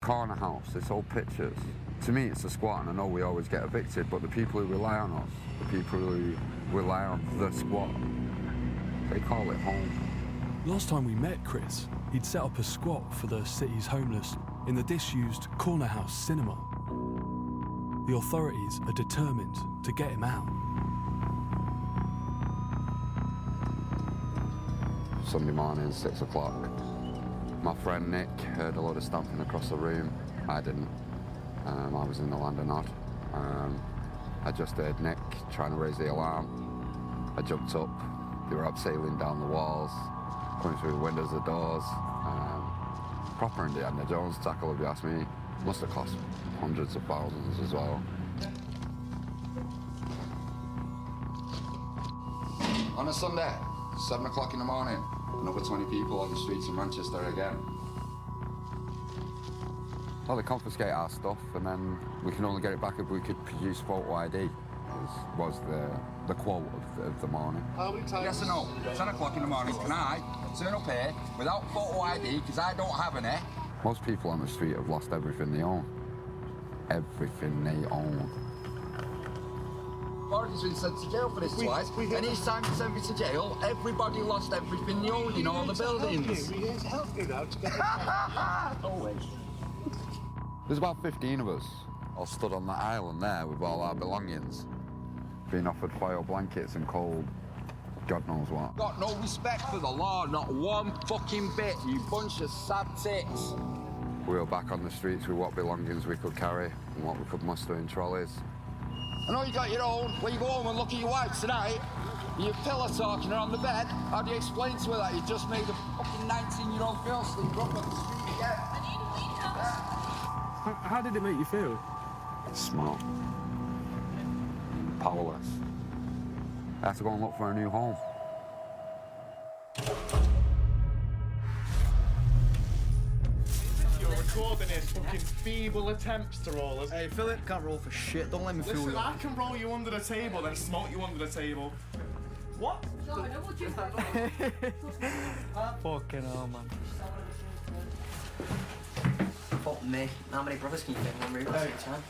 corner house, they sold pictures. To me, it's a squat, and I know we always get evicted, but the people who rely on us, the people who rely on the squat, they call it home. Last time we met Chris, he'd set up a squat for the city's homeless in the disused Corner House cinema. The authorities are determined to get him out. Sunday morning, 6 o'clock. My friend Nick heard a lot of stamping across the room. I didn't. I was in the landing nod. I just heard Nick trying to raise the alarm. I jumped up. They were abseiling down the walls, coming through the windows, the doors. Proper Indiana Jones tackle, if you ask me. Must have cost hundreds of thousands as well. On a Sunday, 7 o'clock in the morning, another 20 people on the streets in Manchester again. Well, they confiscate our stuff, and then we can only get it back if we could produce photo ID, was the quote of the morning. Yes or no? 10 o'clock in the morning, can I turn up here without photo ID, because I don't have any? Most people on the street have lost everything they own. Everything they own. Boris has been sent to jail for this twice, and each time he sent me to jail, everybody lost everything they owned in all the buildings. We're here to help you now to get it back. Always. There's about 15 of us, all stood on that island there with all our belongings, being offered foil blankets and cold, God knows what. Got no respect for the law, not one fucking bit, you bunch of sad tits. We were back on the streets with what belongings we could carry and what we could muster in trolleys. I know you got your own. When you go home and look at your wife tonight, you're pillow talking her on the bed. How do you explain to her that you just made a fucking 19-year-old girl sleep up on the street again? I need a weed house. How did it make you feel? Small. Powerless. I have to go and look for a new home. You're recording his fucking feeble attempts to roll us. Hey, Philip can't roll for shit. Don't let me fool Listen, you. I can roll you under the table, then smoke you under the table. What? Fucking hell, man. Fuck me. How many brothers can you fit in one room at the same time?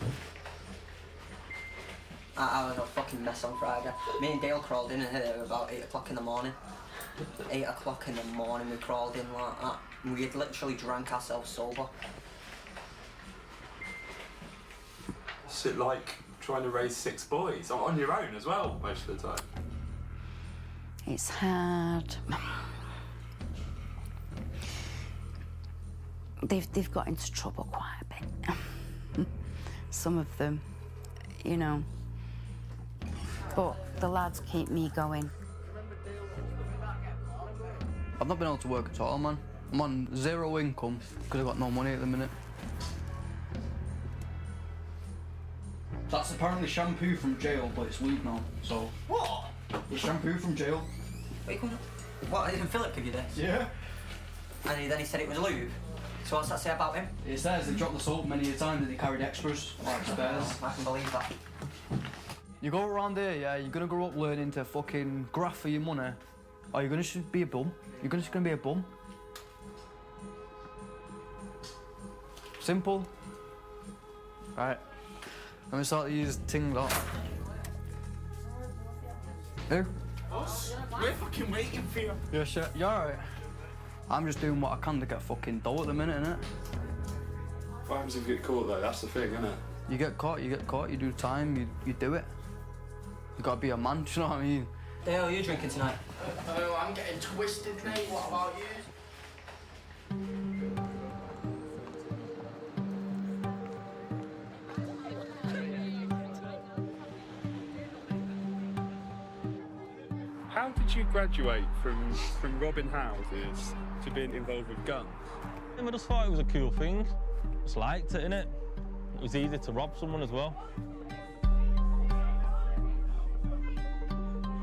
I was a fucking mess on Friday. Me and Dale crawled in here at about 8 o'clock in the morning. 8 o'clock in the morning we crawled in like that. We had literally drank ourselves sober. Is it like trying to raise 6 boys on your own as well most of the time? It's hard. They've got into trouble quite a bit. Some of them, you know. But the lads keep me going. I've not been able to work at all, man. I'm on 0 income because I've got no money at the minute. That's apparently shampoo from jail, but it's weed now, so... What? It's shampoo from jail. What, didn't Philip give you this? Yeah. And then he said it was lube. So what's that say about him? It says they dropped the soap many a time and they carried extras, like spares. I can believe that. You go around here, yeah, you're gonna grow up learning to fucking graft for your money, or you're gonna just be a bum. You're just gonna be a bum. Simple. Right. Let me start to use ting lot. Who? Us? We're fucking waiting for you. Yeah, shit. You alright? I'm just doing what I can to get fucking dough at the minute, innit? What happens if you get caught though? That's the thing, isn't it? You get caught, you do time, you do it. You gotta be a man, do you know what I mean? Dale, are you drinking tonight? Oh, I'm getting twisted, mate. What about you? How did you graduate from robbing houses to being involved with guns? I just thought it was a cool thing. Just liked it, innit? It was easy to rob someone as well.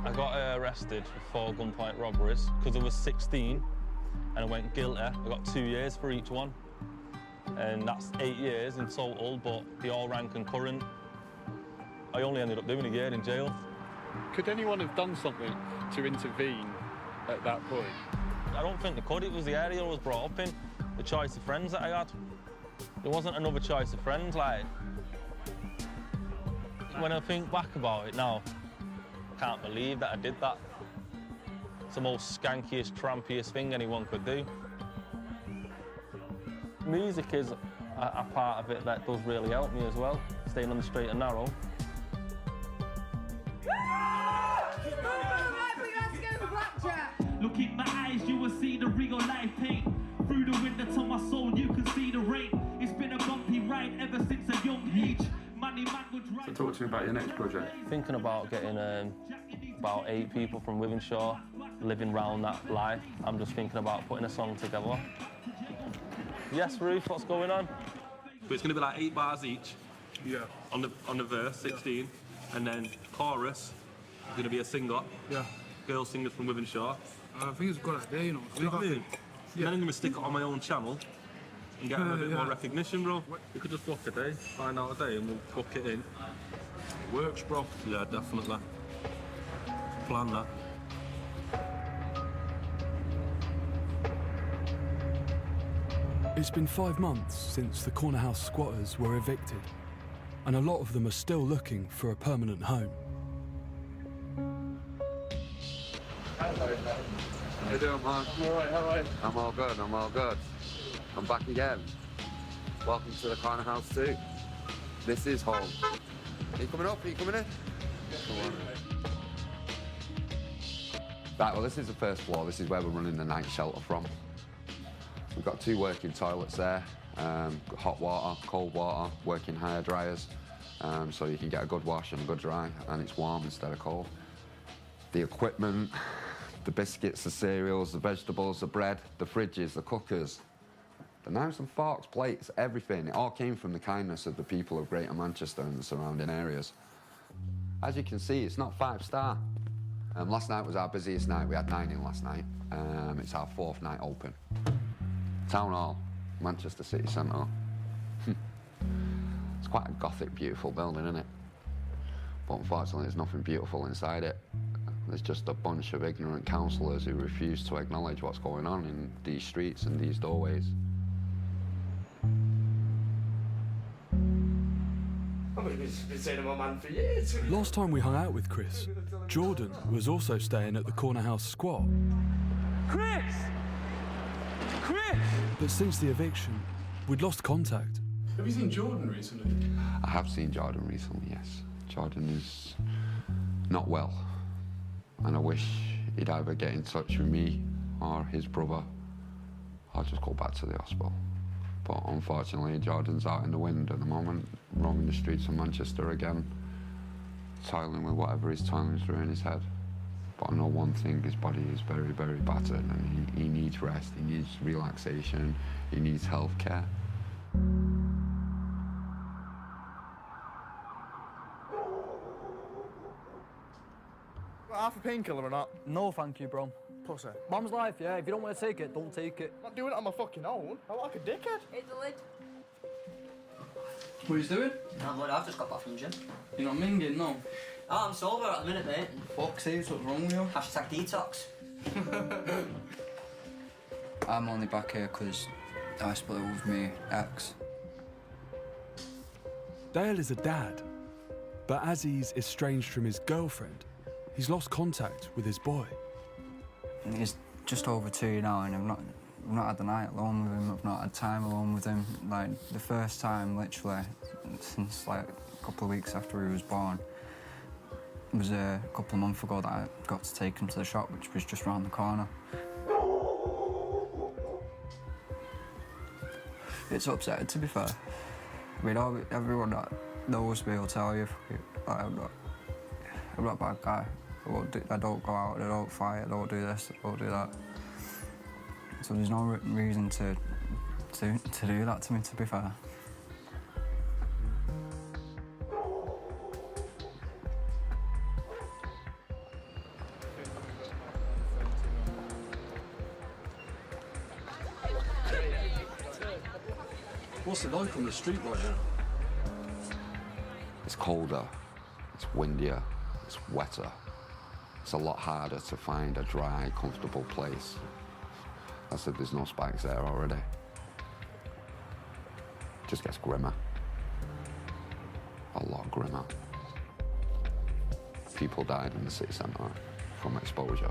I got arrested for 4 gunpoint robberies because I was 16 and I went guilty. I got 2 years for each one. And that's 8 years in total, but they all ran concurrent. I only ended up doing a year in jail. Could anyone have done something to intervene at that point? I don't think they could. It was the area I was brought up in, the choice of friends that I had. There wasn't another choice of friends, like. When I think back about it now, I can't believe that I did that. It's the most skankiest, trampiest thing anyone could do. Music is a part of it that does really help me as well, staying on the straight and narrow. Look in my eyes, you will see the real life pain. Through the window to my soul, you can see the rain. It's been a bumpy ride ever since a young age. Money man would drive. So talk to me about your next project. Thinking about getting about 8 people from Wythenshawe living round that life. I'm just thinking about putting a song together. Yes, Ruth, what's going on? But it's going to be like 8 bars each. Yeah. On the verse, 16, and then chorus. Going to be a singer. Yeah. Girl singers from Wythenshawe. I think it's a good idea, you know. You know what I mean? Yeah. Then I'm going to stick it on my own channel and get a bit more recognition, bro. We could just book a day, find out a day, and we'll book it in. It works, bro. Yeah, definitely. Plan that. It's been 5 months since the corner house squatters were evicted, and a lot of them are still looking for a permanent home. Hello, how you doing, man? I'm alright, how are you? I'm all good, I'm all good. I'm back again. Welcome to the corner house too. This is home. Are you coming up? Are you coming in? Come on. Right, well, this is the first floor. This is where we're running the night shelter from. We've got 2 working toilets there, hot water, cold water, working hire dryers, so you can get a good wash and a good dry, and it's warm instead of cold. The equipment, the biscuits, the cereals, the vegetables, the bread, the fridges, the cookers, the knives and forks, plates, everything. It all came from the kindness of the people of Greater Manchester and the surrounding areas. As you can see, it's not 5-star. Last night was our busiest night. We had 9 in last night. It's our 4th night open. Town Hall, Manchester City Centre. It's quite a gothic, beautiful building, isn't it? But unfortunately, there's nothing beautiful inside it. There's just a bunch of ignorant councillors who refuse to acknowledge what's going on in these streets and these doorways. I've been saying to my man for years. Last time we hung out with Chris, Jordan was also staying at the corner house squat. Chris! Chris! But since the eviction, we'd lost contact. Have you seen Jordan recently? I have seen Jordan recently, yes. Jordan is not well. And I wish he'd either get in touch with me or his brother, or just go back to the hospital. But unfortunately, Jordan's out in the wind at the moment, roaming the streets of Manchester again, toiling with whatever he's toiling through in his head. But I know one thing, his body is very, very battered, and he needs rest, he needs relaxation, he needs health care. Half a painkiller or not? No, thank you, bro. Pussy. Mum's life, yeah. If you don't want to take it, don't take it. I'm not doing it on my fucking own. I'm like a dickhead. Hit the lid. What are you doing? Nah, blood, I've just got back from the gym. You're not minging, no? Oh, I'm sober at the minute, mate. Fuck sakes, what's wrong with you? Hashtag detox. I'm only back here because I split up with me ex. Dale is a dad, but as he's estranged from his girlfriend, he's lost contact with his boy. He's just over 2 now, and I've not had the night alone with him. I've not had time alone with him. Like the first time, literally, since like a couple of weeks after he was born, it was a couple of months ago that I got to take him to the shop, which was just round the corner. It's upsetting, to be fair. I mean, everyone that knows me will tell you, like, I'm not a bad guy. I don't go out, I don't fight, I don't do this, I don't do that. So there's no reason to do that to me, to be fair. What's it like on the street right now? It's colder, it's windier, it's wetter. It's a lot harder to find a dry, comfortable place. I said there's no spikes there already. just gets grimmer. A lot grimmer. People died in the city centre from exposure.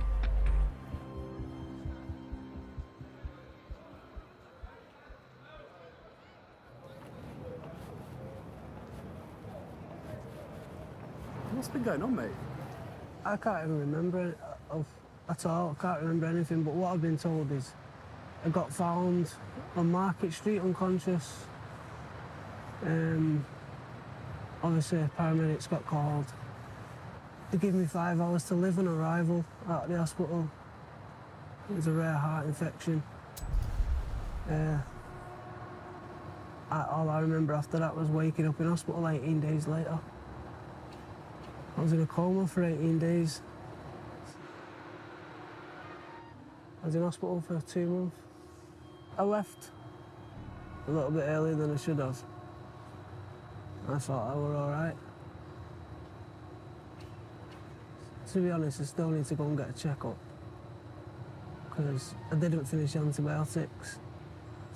What's been going on, mate? I can't even remember it at all. I can't remember anything, but what I've been told is I got found on Market Street unconscious. Obviously, paramedics got called. They gave me 5 hours to live on arrival out of the hospital. It was a rare heart infection. All I remember after that was waking up in hospital 18 days later. I was in a coma for 18 days. I was in hospital for 2 months. I left a little bit earlier than I should have. I thought I were all right. To be honest, I still need to go and get a checkup because I didn't finish antibiotics,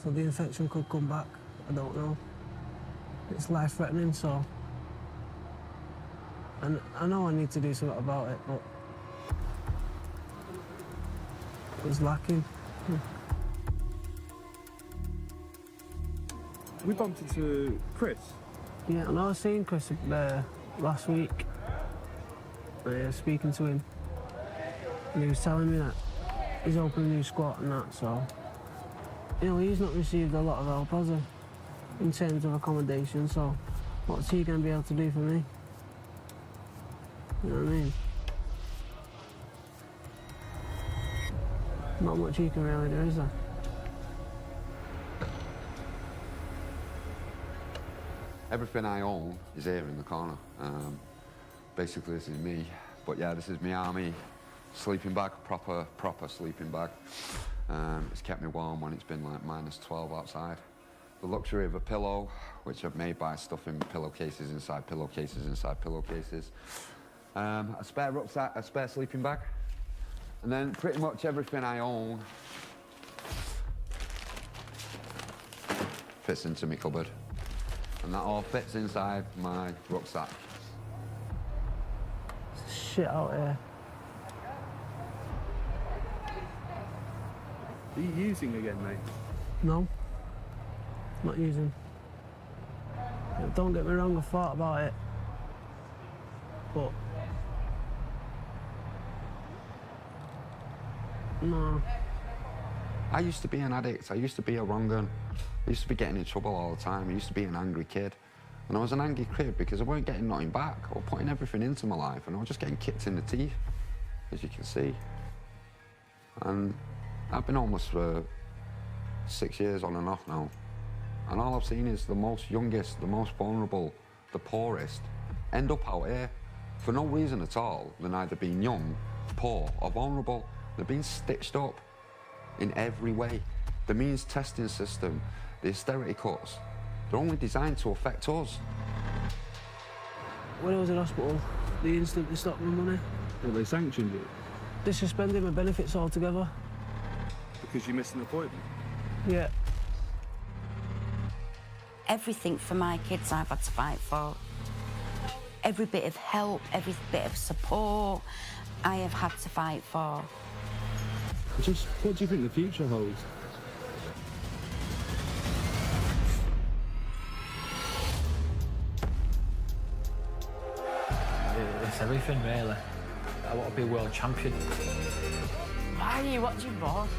so the infection could come back. I don't know. It's life-threatening, so and I know I need to do something about it, but it's lacking. We bumped into Chris. Yeah, I know I seen Chris last week. Speaking to him, and he was telling me that he's opening a new squat and that, so you know, he's not received a lot of help, has he, in terms of accommodation, so what's he going to be able to do for me? You know what I mean? Not much he can really do, is there? Everything I own is here in the corner. Basically, this is me, but yeah, this is my army sleeping bag, proper sleeping bag. It's kept me warm when it's been like -12 outside. The luxury of a pillow, which I've made by stuffing pillowcases inside pillowcases inside pillowcases. A spare rucksack, a spare sleeping bag, and then pretty much everything I own fits into my cupboard, and that all fits inside my rucksack. Shit out here. Are you using again, mate? No, not using. Don't get me wrong, I thought about it, but no. I used to be an addict. I used to be a wrong un. I used to be getting in trouble all the time. I used to be an angry kid. And I was an angry kid because I weren't getting nothing back. I was putting everything into my life and I was just getting kicked in the teeth, as you can see. And I've been homeless for 6 years on and off now. And all I've seen is the most youngest, the most vulnerable, the poorest end up out here for no reason at all than either being young, poor or vulnerable. They're being stitched up in every way. The means testing system, the austerity cuts, they're only designed to affect us. When I was in hospital, they instantly stopped my money. Well, they sanctioned you? They suspended my benefits altogether. Because you missed an appointment? Yeah. Everything for my kids I've had to fight for. Every bit of help, every bit of support I have had to fight for. Just what do you think the future holds? It's everything, really. I want to be a world champion. Why are you watching, boss?